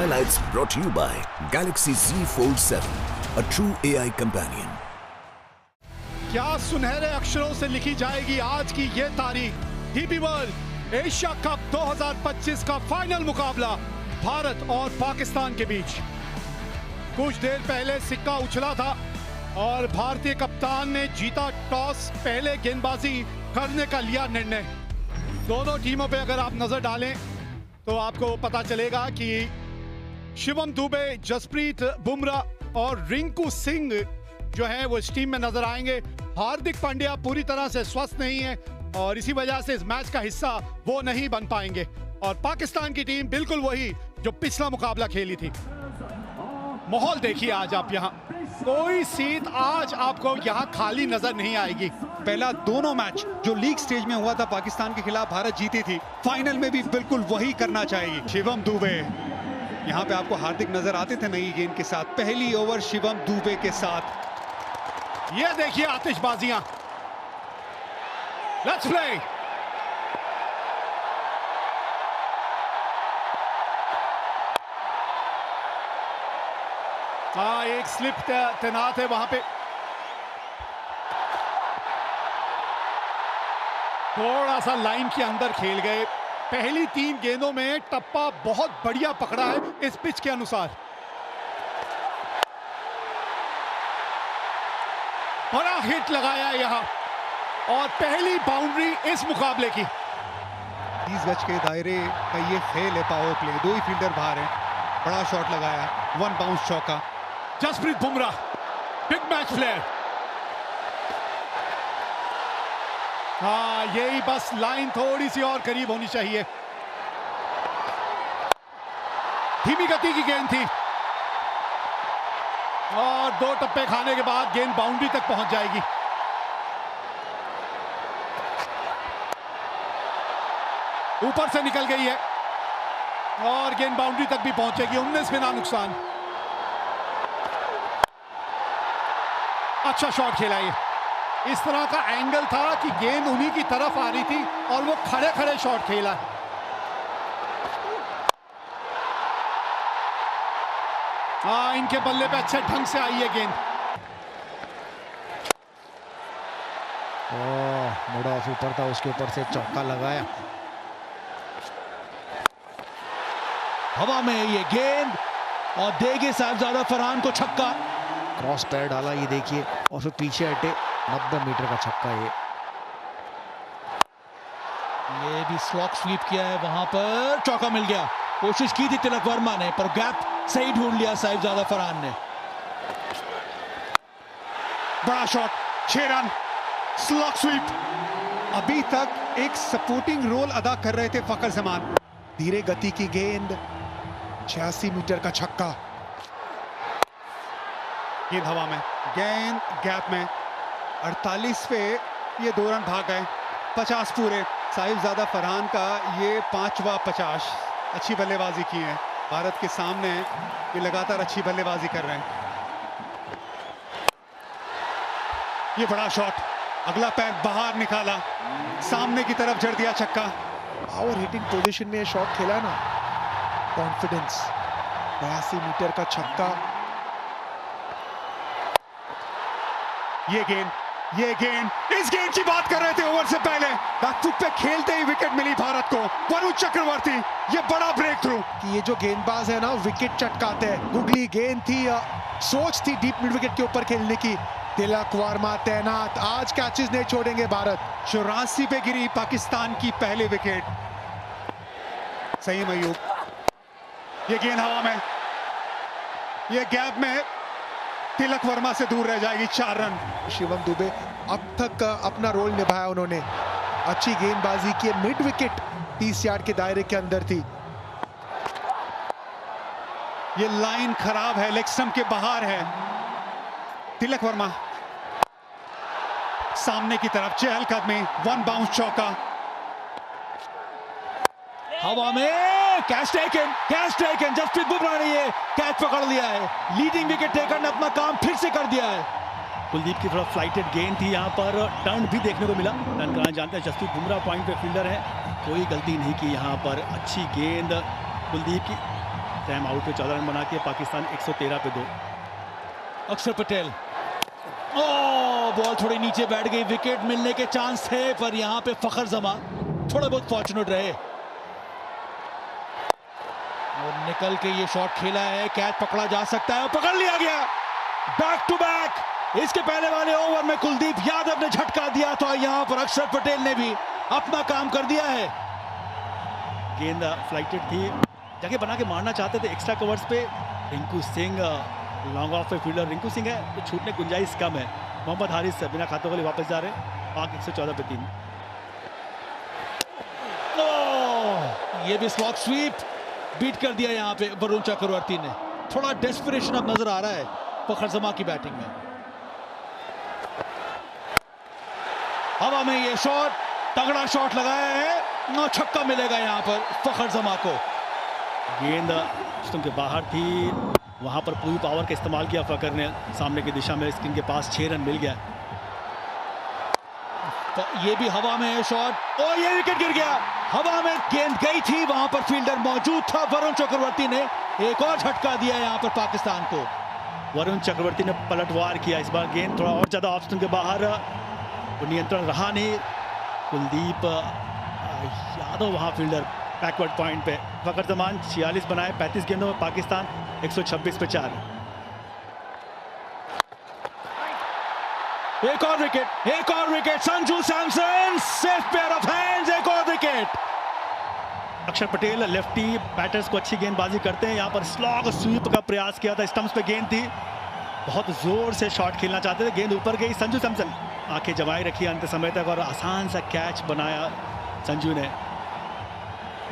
Highlights brought to you by Galaxy Z Fold 7, a true AI companion. क्या सुनहरे अक्षरों से लिखी जाएगी आज की ये तारीख। डीपी वर्ल्ड एशिया कप 2025 का फाइनल मुकाबला भारत और पाकिस्तान के बीच। कुछ देर पहले सिक्का उछला था और भारतीय कप्तान ने जीता टॉस, पहले गेंदबाजी करने का लिया निर्णय। दोनों टीमों पे अगर आप नजर डालें तो आपको पता चलेगा कि शिवम दुबे, जसप्रीत बुमराह और रिंकू सिंह जो है वो इस टीम में नजर आएंगे। हार्दिक पांड्या पूरी तरह से स्वस्थ नहीं है और इसी वजह से इस मैच का हिस्सा वो नहीं बन पाएंगे। और पाकिस्तान की टीम बिल्कुल वही जो पिछला मुकाबला खेली थी। माहौल देखिए आज आप यहाँ, कोई सीट आज आपको यहाँ खाली नजर नहीं आएगी। पहला दोनों मैच जो लीग स्टेज में हुआ था पाकिस्तान के खिलाफ भारत जीती थी, फाइनल में भी बिल्कुल वही करना चाहिए। शिवम दुबे, यहाँ पे आपको हार्दिक नजर आते थे नई गेंद के साथ। पहली ओवर शिवम दुबे के साथ। ये देखिए आतिशबाजियां। Let's play. हाँ, एक स्लिप तैनात है वहां पे। थोड़ा सा लाइन के अंदर खेल गए। पहली 3 गेंदों में टप्पा बहुत बढ़िया पकड़ा है इस पिच के अनुसार। बड़ा हिट लगाया यहाँ और पहली बाउंड्री इस मुकाबले की। 30 गज के दायरे का ये खेल है पावर प्ले। 2 ही फील्डर बाहर है। बड़ा शॉट लगाया, 1 बाउंस चौका। Jasprit Bumrah, big match player. हाँ, यही बस लाइन थोड़ी सी और करीब होनी चाहिए। धीमी गति की गेंद थी और 2 टप्पे खाने के बाद गेंद बाउंड्री तक पहुंच जाएगी। ऊपर से निकल गई है और गेंद बाउंड्री तक भी पहुंचेगी। 19 बिना नुकसान। अच्छा शॉट खेला ये। इस तरह का एंगल था कि गेंद उन्हीं की तरफ आ रही थी और वो खड़े खड़े शॉट खेला। हाँ, इनके बल्ले पे अच्छे ढंग से आई है गेंद। मुड़ा ऑफ ऊपर था, उसके ऊपर से चौका लगाया। हवा में ये गेंद और देगे साहिबजादा फरहान को छक्का। क्रॉस पैर डाला, ये देखिए, और फिर पीछे हटे। 90 मीटर का छक्का ये भी स्लॉक स्वीप किया है, वहां पर चौका मिल गया। कोशिश की थी तिलक वर्मा ने पर गैप सही ढूंढ लिया साहिबजादा फरहान ने। बड़ा शॉट, 6 रन, स्लॉक स्वीप। अभी तक एक सपोर्टिंग रोल अदा कर रहे थे फखर जमान। धीरे गति की गेंद, 86 मीटर का छक्का। गेंद हवा में, गेंद गैप में। 48 पे ये 2 रन भाग गए। 50 पूरे। साहिबजादा फरहान का ये 5वां 50। अच्छी बल्लेबाजी की है भारत के सामने। ये लगातार अच्छी बल्लेबाजी कर रहे हैं। ये बड़ा शॉट, अगला पैर बाहर निकाला, सामने की तरफ जड़ दिया छक्का। पावर हिटिंग पोजीशन में शॉट खेला ना, कॉन्फिडेंस। 82 मीटर का छक्का। ये गेंद, इस गेंद की बात कर रहे थे ओवर से पहले। बैकफुट पे खेलते ही विकेट मिली भारत को। वरुण चक्रवर्ती, ये बड़ा ब्रेक थ्रू। कि ये जो गेंदबाज है ना, विकेट चटकाते हैं। गुगली गेंद थी, सोच थी डीप मिड विकेट के ऊपर खेलने की। तिलक वर्मा तैनात, आज कैचेस नहीं छोड़ेंगे भारत। 84 पे गिरी पाकिस्तान की पहली विकेट। सईम अयूब, ये गेंद हवा में, ये गैप में तिलक वर्मा से दूर रह जाएगी। 4 रन। शिवम दुबे अब तक अपना रोल निभाया उन्होंने। अच्छी गेंदबाजी की, मिड विकेट 30 यार्ड के दायरे के अंदर थी। ये लाइन खराब है, लेग स्टंप के बाहर है। तिलक वर्मा सामने की तरफ, चहलकदमी, 1 बाउंस चौका। हवा में कैच टेकन। जसप्रीत बुमराह ने ये कैच पकड़ लिया है। लीडिंग विकेट टेकर ने अपना काम फिर से कर दिया है। कुलदीप की तरफ फ्लाइटेड गेंद थी, यहाँ पर टर्न भी देखने को मिला। टर्न कराना जानते हैं जसप्रीत बुमराह, पॉइंट पे फील्डर है। कोई गलती नहीं की यहाँ पर। अच्छी गेंद कुलदीप की। टाइम आउट पे 14 रन बना के पाकिस्तान 113 पे 2। अक्षर पटेल, ओ बॉल थोड़ी नीचे बैठ गई, विकेट मिलने के चांस थे पर यहां पे फखर जमा थोड़े बहुत फॉर्चुनेट रहे और निकल के ये शॉट खेला है। कैच पकड़ा जा सकता है और पकड़ लिया गया। बैक टू बैक, इसके पहले वाले ओवर में कुलदीप यादव ने झटका दिया था, यहां पर अक्षर पटेल ने भी अपना काम कर दिया है। गेंद फ्लाइटेड थी, जगह बना के मारना चाहते थे एक्स्ट्रा कवर्स पे। रिंकू सिंह लॉन्ग ऑफ पे फील्डर रिंकू सिंह है तो छूटने की गुंजाइश कम है। मोहम्मद हारिस बिना खातों के लिए वापस जा रहे हैं। पाक 114 पे 3। ये भी स्लॉग स्वीप बीट कर दिया यहां पे वरुण चक्रवर्ती ने। थोड़ा डेस्परेशन अब नजर आ रहा है फखर जमा की बैटिंग में। हवा में ये शॉट, तगड़ा शॉट लगाया है, 9 छक्का मिलेगा यहां पर फखर जमा को। गेंद स्टंप के बाहर थी, वहां पर पूरी पावर का इस्तेमाल किया फकर ने सामने की दिशा में। स्किन के पास 6 रन मिल गया। तो ये भी हवा में है शॉट और ये विकेट गिर गया। हवा में गेंद गई थी, वहां पर फील्डर मौजूद था। वरुण चक्रवर्ती ने एक और झटका दिया यहां पर पाकिस्तान को। वरुण चक्रवर्ती ने पलटवार किया इस बार। गेंद थोड़ा और ज्यादा ऑफ स्टंप के बाहर, वो नियंत्रण रहा नहीं। कुलदीप यादव वहां फील्डर बैकवर्ड पॉइंट पे। फकर जमान 46 बनाए 35 गेंदों में, पाकिस्तान 126 पे 4। एक और विकेट, एक और wicket. Sanju Samson safe pair of hands, एक और विकेट। अक्षर पटेल लेफ्टी बैटर्स को अच्छी गेंदबाजी करते हैं। यहाँ पर स्लॉग स्वीप का प्रयास किया था, स्टंप्स पे गेंद थी, बहुत जोर से शॉट खेलना चाहते थे, गेंद ऊपर गई। संजू सैमसन आंखें जमाई रखी अंत समय तक और आसान सा कैच बनाया संजू ने।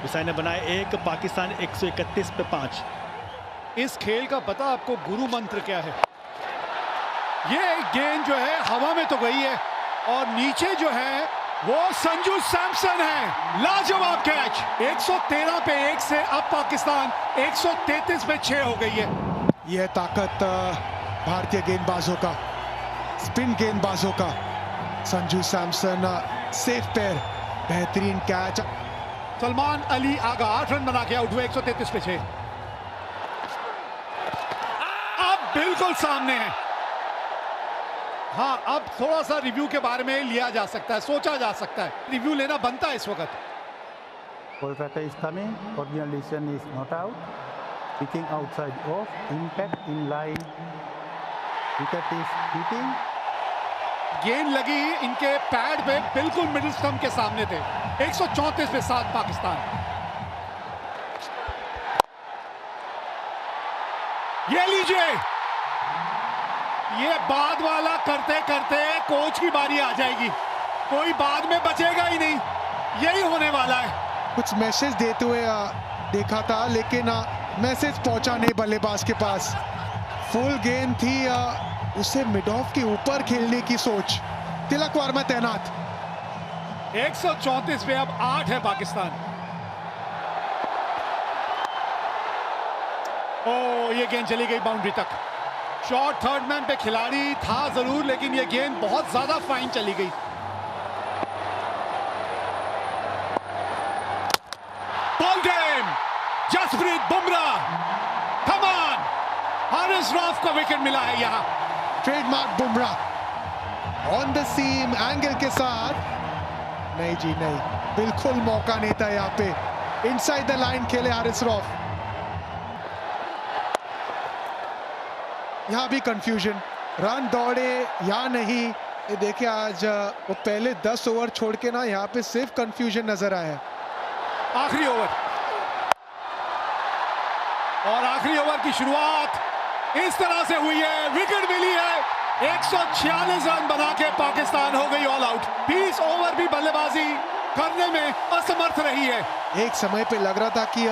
हुसैन ने बनाया 1, पाकिस्तान 131 पे 5। इस खेल का पता आपको गुरु मंत्र क्या है? ये गेंद जो है हवा में तो गई है और नीचे जो है वो संजू सैमसन है। लाजवाब कैच। 113 पे 1 से अब पाकिस्तान 133 पे 6 हो गई है। यह ताकत भारतीय गेंदबाजों का, स्पिन गेंदबाजों का। संजू सैमसन सेफ पेयर, बेहतरीन कैच। सलमान अली आगा 8 रन बना के आउट हुए 133 पे 6। अब बिल्कुल सामने है। हाँ, अब थोड़ा सा रिव्यू के बारे में लिया जा सकता है, सोचा जा सकता है, रिव्यू लेना बनता है इस वक्त। Kolkata is coming. Original decision is not out. Picking outside off. Impact in line. Wicket is hitting. गेंद लगी इनके पैड पे, बिल्कुल मिडिल स्टंप के सामने थे। 134 पे 7 पाकिस्तान। ये लीजिए, ये बाद वाला करते करते कोच की बारी आ जाएगी, कोई बाद में बचेगा ही नहीं, यही होने वाला है। कुछ मैसेज देते हुए देखा था, लेकिन मैसेज पहुंचा नहीं बल्लेबाज के पास। फुल गेंद थी, उसे मिड ऑफ के ऊपर खेलने की सोच। तिलक वर्मा तैनात। 134 पे अब 8 है पाकिस्तान। ओ, ये गेंद चली गई बाउंड्री तक। शॉट थर्ड मैन पे खिलाड़ी था जरूर, लेकिन ये गेंद बहुत ज्यादा फाइन चली गई। Ball game, Jasprit Bumrah, come on, Haris Rauf को विकेट मिला है यहां। Trademark Bumrah on the seam angle के साथ। नहीं जी नहीं, बिल्कुल मौका नहीं था यहाँ पे। इनसाइड द लाइन खेले हारिस रऊफ। यहाँ भी कंफ्यूजन, रन दौड़े या नहीं। ये देखिए, आज वो पहले 10 ओवर छोड़ के ना यहाँ पे सिर्फ कंफ्यूजन नजर आया। आखिरी ओवर, और आखिरी ओवर की शुरुआत इस तरह से हुई है, विकेट मिली है। 146 रन बना के पाकिस्तान हो गई ऑल आउट। 20 ओवर भी बल्लेबाजी करने में असमर्थ रही है। एक समय पे लग रहा था कि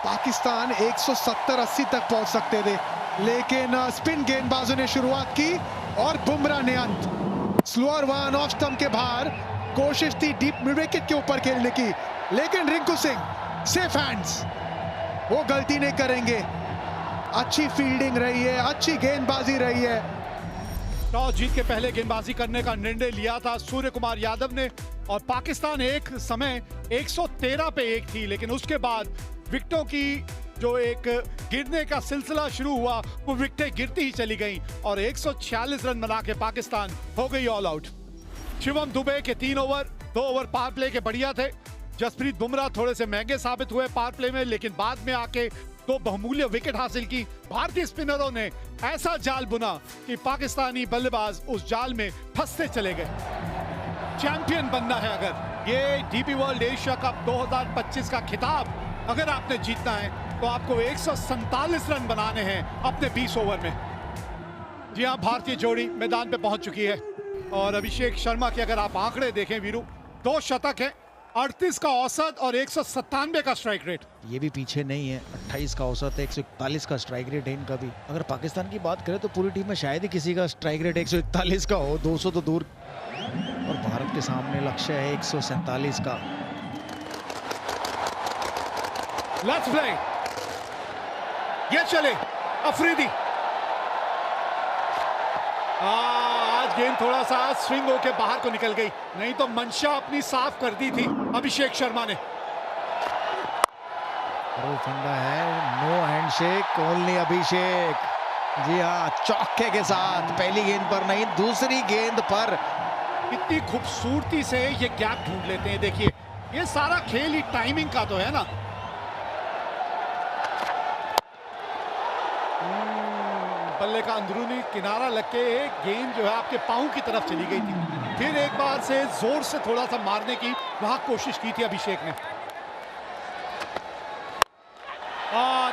पाकिस्तान 170-80 तक पहुंच सकते थे, लेकिन स्पिन गेंदबाजों ने शुरुआत की और बुमराह ने अंत। स्लोअर वन ऑफ स्टंप के बाहर, कोशिश थी डीप मिड विकेट के ऊपर खेलने की, लेकिन रिंकू सिंह सेफ हैंड्स, वो गलती नहीं करेंगे। अच्छी फील्डिंग रही है, अच्छी गेंदबाजी रही है। टॉस जीत के पहले गेंदबाजी करने का निर्णय लिया था सूर्य कुमार यादव ने, और पाकिस्तान एक समय 113 पे 1 थी, लेकिन उसके बाद विकेटों की जो एक गिरने का सिलसिला शुरू हुआ वो विकेटें गिरती ही चली गईं और 146 रन बना के पाकिस्तान हो गई ऑल आउट। शिवम दुबे के 3 ओवर 2 ओवर पावर प्ले के बढ़िया थे। जसप्रीत बुमराह थोड़े से महंगे साबित हुए पावर प्ले में, लेकिन बाद में आके 2 बहुमूल्य विकेट हासिल की। भारतीय स्पिनरों ने ऐसा जाल बुना कि पाकिस्तानी बल्लेबाज उस जाल में फंसते चले गए। चैंपियन बनना है अगर ये डीपी वर्ल्ड एशिया कप 2025 का खिताब अगर आपने जीतना है तो आपको 147 रन बनाने हैं अपने 20 ओवर में। जी हाँ, भारतीय जोड़ी मैदान पे पहुंच चुकी है और अभिषेक शर्मा के अगर आप आंकड़े देखें वीरू, 2 शतक है, 38 का औसत और 197 का स्ट्राइक रेट। ये भी पीछे नहीं है, 28 का औसत है, 141 का स्ट्राइक रेट है इनका भी। अगर पाकिस्तान की बात करें तो पूरी टीम में शायद ही किसी का स्ट्राइक रेट 141 का हो, 200 तो दूर। और भारत के सामने लक्ष्य है 147 का। लेट्स प्ले, ये चले अफरीदी। आज गेंद थोड़ा सा स्विंग होके बाहर को निकल गई, नहीं तो मंशा अपनी साफ कर दी थी अभिषेक शर्मा ने। फंडा है, नो हैंडशेक, ओनली अभिषेक। जी हाँ, चौके के साथ पहली गेंद पर नहीं, दूसरी गेंद पर कितनी खूबसूरती से ये गैप ढूंढ लेते हैं। देखिए, ये सारा खेल ही टाइमिंग का तो है ना। बल्ले का अंदरूनी किनारा लग के गेंद जो है आपके पांव की तरफ चली गई थी। फिर एक बार से जोर से थोड़ा सा मारने की वहां कोशिश की थी अभिषेक ने।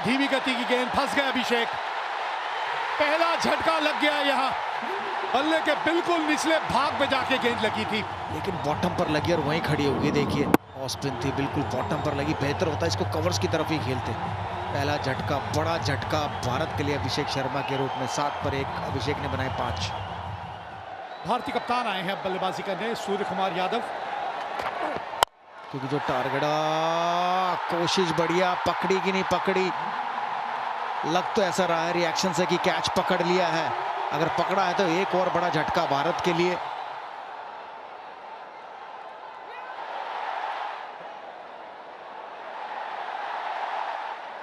धीमी गति की गेंद, फंस गए अभिषेक। पहला झटका लग गया यहाँ, बल्ले के बिल्कुल निचले भाग में जाके गेंद लगी थी, लेकिन बॉटम पर लगी और वहीं खड़ी हो गई। देखिए, ऑफ स्पिन थी, बिल्कुल बॉटम पर लगी। बेहतर होता इसको कवर्स की तरफ ही खेलते। पहला झटका, बड़ा झटका भारत के लिए अभिषेक शर्मा के रूप में। 7 पर 1 अभिषेक ने बनाए 5। भारतीय कप्तान आए हैं बल्लेबाजी करने, सूर्य कुमार यादव। क्योंकि जो टारगेट, कोशिश बढ़िया, पकड़ी कि नहीं पकड़ी, लग तो ऐसा रहा है रिएक्शन से कि कैच पकड़ लिया है। अगर पकड़ा है तो एक और बड़ा झटका भारत के लिए।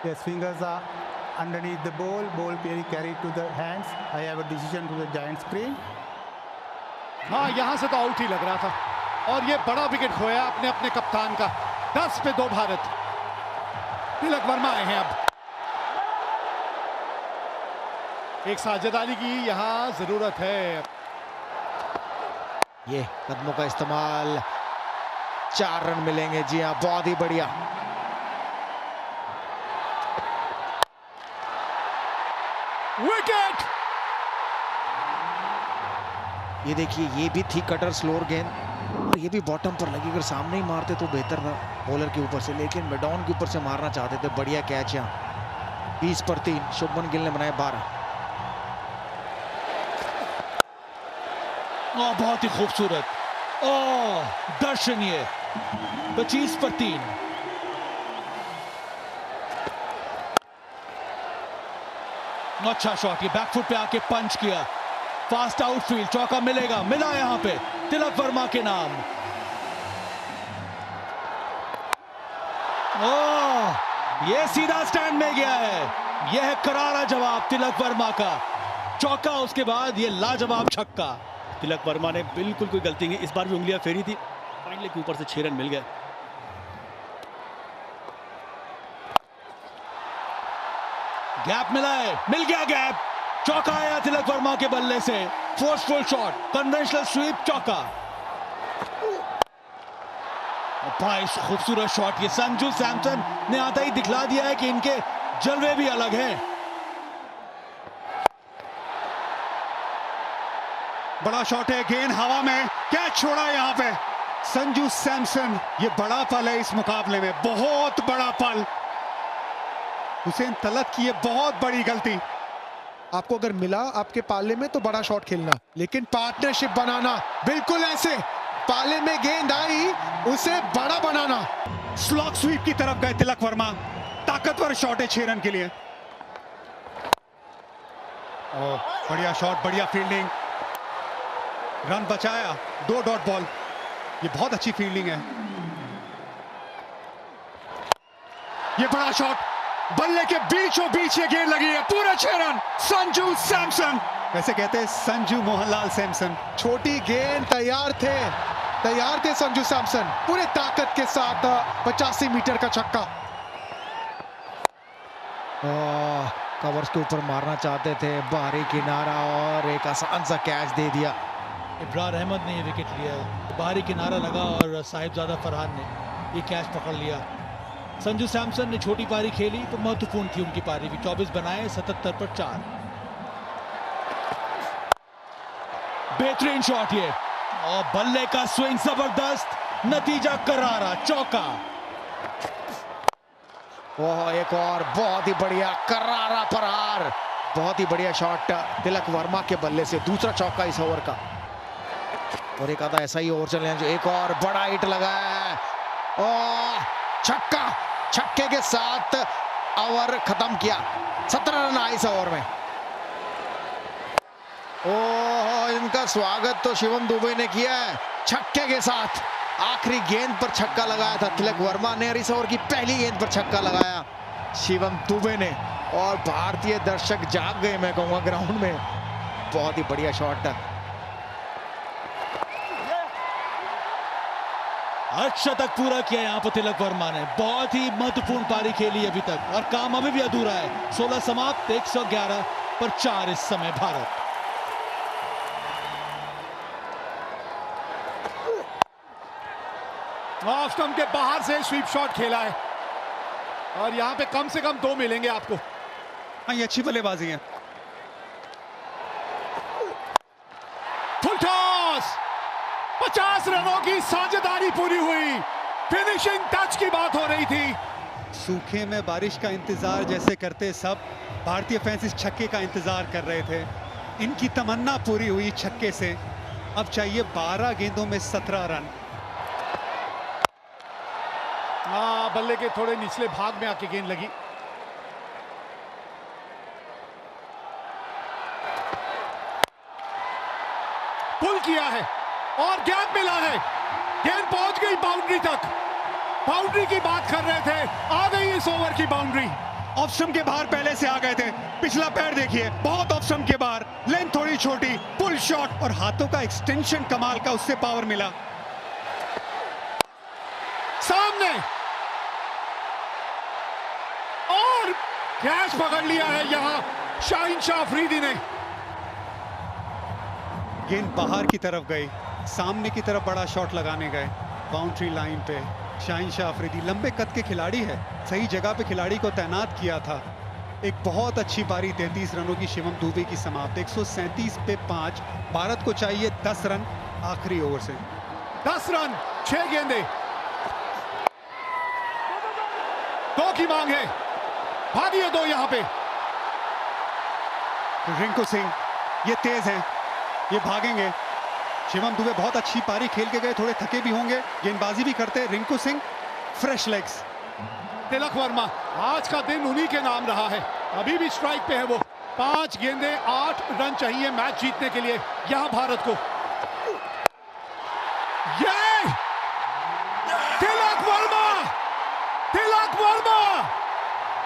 Yes, fingers are underneath the ball. Ball being carried to the hands. I have a decision to the giant screen. हाँ, यहां से तो आउट ही लग रहा था और ये बड़ा विकेट खोया अपने अपने कप्तान का। 10 पे 2 भारत। तिलक वर्मा आए हैं अब। एक साझेदारी की यहां जरूरत है। ये कदमों का इस्तेमाल, 4 रन मिलेंगे। जी हाँ, बहुत ही बढ़िया। विकेट। ये देखिए, ये भी थी कटर स्लोअर गेंद और ये भी बॉटम पर लगी। अगर सामने ही मारते तो बेहतर था बॉलर के ऊपर से, लेकिन मिडॉन के ऊपर से मारना चाहते थे। बढ़िया कैच यहाँ। 20 पर 3 शुभमन गिल ने बनाए 12। बहुत ही खूबसूरत दर्शनीय। 25 पर 3। अच्छा शॉट, ये बैकफुट पे आके पंच किया। फास्ट आउटफील्ड, चौका मिलेगा, मिला यहां पे तिलक वर्मा के नाम। ये सीधा स्टैंड में गया है। यह है करारा जवाब तिलक वर्मा का। चौका, उसके बाद ये लाजवाब छक्का। तिलक वर्मा ने बिल्कुल कोई गलती नहीं, इस बार भी उंगलियां फेरी थी। फाइनली के ऊपर से 6 रन मिल गए। गैप मिला है, मिल गया गैप। चौका आया तिलक वर्मा के बल्ले से। फोर्सफुल शॉट, कन्वेंशनल स्वीप, चौका। बड़ा खूबसूरत शॉट। ये संजू सैमसन ने आता ही दिखला दिया है कि इनके जलवे भी अलग हैं। बड़ा शॉट है, गेंद हवा में, कैच छोड़ा यहाँ पे संजू सैमसन। ये बड़ा पल है इस मुकाबले में, बहुत बड़ा पल। हुसैन तलत की ये बहुत बड़ी गलती। आपको अगर मिला आपके पाले में तो बड़ा शॉट खेलना, लेकिन पार्टनरशिप बनाना, बिल्कुल ऐसे पाले में गेंद आई उसे बड़ा बनाना। स्लॉग स्वीप की तरफ गए तिलक वर्मा। ताकतवर शॉट है 6 रन के लिए। बढ़िया शॉट, बढ़िया फील्डिंग, रन बचाया। 2 डॉट बॉल, ये बहुत अच्छी फील्डिंग है। ये बड़ा शॉट, बल्ले के बीचों बीच ये गेंद लगी है, पूरे 6 रन। संजू सैमसन, वैसे कहते हैं संजू मोहनलाल सैमसन। छोटी गेंद, तैयार थे संजू सैमसन, पूरे ताकत के साथ 85 मीटर का छक्का। कवर्स के ऊपर मारना चाहते थे, बाहरी किनारा और एक आसान सा कैच दे दिया। इब्रार अहमद ने ये विकेट लिया, बाहरी किनारा लगा और साहिबजादा फरहान ने ये कैच पकड़ लिया। संजू सैमसन ने छोटी पारी खेली तो महत्वपूर्ण थी उनकी पारी भी। 24 बनाए, 77 पर 4। बेहतरीन शॉट ये, और बल्ले का स्विंग जबरदस्त, नतीजा करारा, चौका। ओह, एक और बहुत ही बढ़िया करारा प्रहार, बहुत ही बढ़िया शॉट तिलक वर्मा के बल्ले से, दूसरा चौका इस ओवर का। और एक आधा ऐसा ही ओवर चल रहा है जो एक और बड़ा हिट लगाया है। ओह, छक्का, छक्के के साथ ओवर खत्म किया। 17 रन आए इस ओवर में। ओह, इनका स्वागत तो शिवम दुबे ने किया है छक्के के साथ। आखिरी गेंद पर छक्का लगाया था तिलक वर्मा ने, और इस ओवर की पहली गेंद पर छक्का लगाया शिवम दुबे ने, और भारतीय दर्शक जाग गए, मैं कहूंगा, ग्राउंड में। बहुत ही बढ़िया शॉट था। अर्धशतक पूरा किया यहाँ पर तिलक वर्मा ने। बहुत ही महत्वपूर्ण पारी खेली अभी तक, और काम अभी भी अधूरा है। 16 समाप्त, 111 पर 4 इस समय भारत। ऑफ स्टंप के बाहर से स्वीप शॉट खेला है, और यहां पे कम से कम 2 मिलेंगे आपको। हाँ, ये अच्छी बल्लेबाजी है। फुल टॉस, 50 रनों की साझेदारी पूरी हुई। फिनिशिंग टच की बात हो रही थी। सूखे में बारिश का इंतजार जैसे करते सब भारतीय फैंस इस छक्के का इंतजार कर रहे थे। इनकी तमन्ना पूरी हुई छक्के से। अब चाहिए 12 गेंदों में 17 रन। बल्ले के थोड़े निचले भाग में आके गेंद लगी। पुल किया है और गैप मिला है, गेंद पहुंच गई बाउंड्री तक। बाउंड्री की बात कर रहे थे, आ गई इस ओवर की बाउंड्री। ऑफ स्टंप के बाहर पहले से आ गए थे। पिछला पैर देखिए, बहुत ऑफ स्टंप के बाहर, लेंथ थोड़ी छोटी, पुल शॉट, और हाथों का एक्सटेंशन कमाल का, उससे पावर मिला। सामने और कैच पकड़ लिया है यहां शाहीन शाह अफरीदी ने। गेंद बाहर की तरफ गई, सामने की तरफ बड़ा शॉट लगाने गए बाउंड्री लाइन पे। शाहीन शाह अफरीदी लंबे कद के खिलाड़ी है, सही जगह पे खिलाड़ी को तैनात किया था। एक बहुत अच्छी पारी 33 रनों की शिवम दुबे की समाप्त। 137 पे 5। भारत को चाहिए 10 रन आखिरी ओवर से। 10 रन, 6 गेंदे, 2 की मांग है। भागिए 2 यहां पे। रिंकू सिंह ये तेज हैं, ये भागेंगे। शिवम दुबे बहुत अच्छी पारी खेल के गए, थोड़े थके भी होंगे, गेंदबाजी भी करते। Rinku Singh fresh legs. तिलक वर्मा, आज का दिन उन्हीं के नाम रहा है, अभी भी स्ट्राइक पे है वो। 5 गेंदे, 8 रन चाहिए मैच जीतने के लिए यहां भारत को। ये तिलक वर्मा, तिलक वर्मा,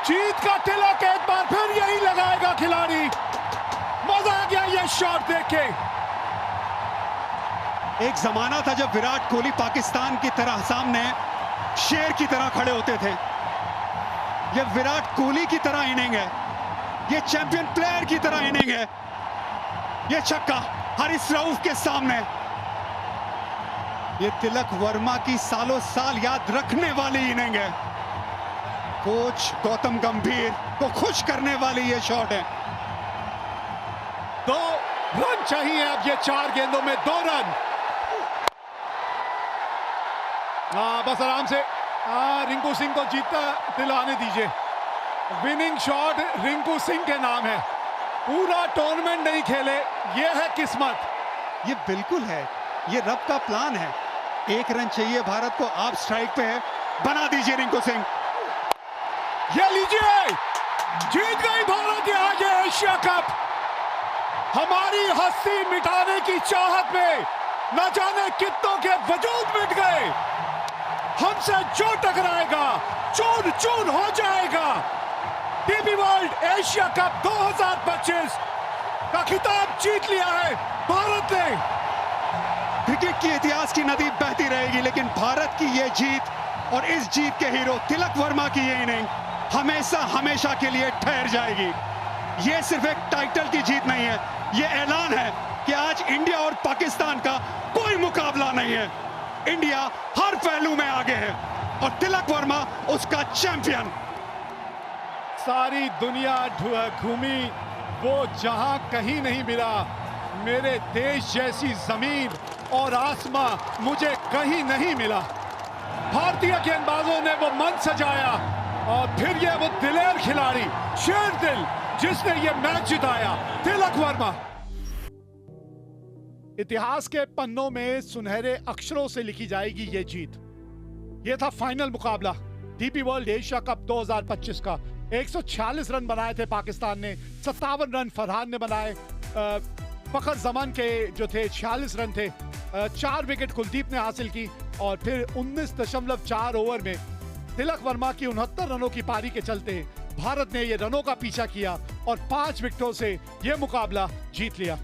जीत का तिलक एक बार फिर यही लगाएगा खिलाड़ी। मजा आ गया ये शॉट देख के। एक जमाना था जब विराट कोहली पाकिस्तान की तरह सामने शेर की तरह खड़े होते थे। ये विराट कोहली की तरह इनिंग है, ये चैंपियन प्लेयर की तरह इनिंग है। ये छक्का हारिस रऊफ के सामने। ये तिलक वर्मा की सालों साल याद रखने वाली इनिंग है। कोच गौतम गंभीर को खुश करने वाली ये शॉट है। 2 रन चाहिए अब, ये 4 गेंदों में 2 रन। बस आराम से रिंकू सिंह को जीतता दिलाने दीजिए। विनिंग शॉट रिंकू सिंह के नाम है। पूरा टूर्नामेंट नहीं खेले, ये है किस्मत। ये बिल्कुल है, ये रब का प्लान है। 1 रन चाहिए भारत को, आप स्ट्राइक पे है, बना दीजिए रिंकू सिंह। ये लीजिए, जीत गई भारत यहाँ ये एशिया कप। हमारी हस्ती मिटाने की चाहत में न जाने कितनों के वजूद मिट गए। हमसे जो टकराएगा चूर चूर हो जाएगा। डीपी वर्ल्ड एशिया कप 2025 का खिताब जीत लिया है भारत ने। क्रिकेट की इतिहास की नदी बहती रहेगी, लेकिन भारत की ये जीत और इस जीत के हीरो तिलक वर्मा की ये इनिंग हमेशा हमेशा के लिए ठहर जाएगी। ये सिर्फ एक टाइटल की जीत नहीं है, ये ऐलान है कि आज इंडिया और पाकिस्तान का कोई मुकाबला नहीं है। इंडिया हर पहलू में आगे है और तिलक वर्मा उसका चैंपियन। सारी दुनिया घूमी, वो जहां कहीं नहीं मिला। मेरे देश जैसी जमीन और आसमां मुझे कहीं नहीं मिला। भारतीय गेंदबाजों ने वो मन सजाया और फिर ये वो दिलेर खिलाड़ी, शेर दिल, जिसने ये मैच जिताया, तिलक वर्मा। इतिहास के पन्नों में सुनहरे अक्षरों से लिखी जाएगी ये जीत। ये था फाइनल मुकाबला डीपी वर्ल्ड एशिया कप 2025 का। 146 रन बनाए थे पाकिस्तान ने, 57 रन फरहान ने बनाए। फखर जमान के जो थे 46 रन थे। 4 विकेट कुलदीप ने हासिल की और फिर 19.4 ओवर में तिलक वर्मा की 69 रनों की पारी के चलते भारत ने ये रनों का पीछा किया और 5 विकेटों से ये मुकाबला जीत लिया।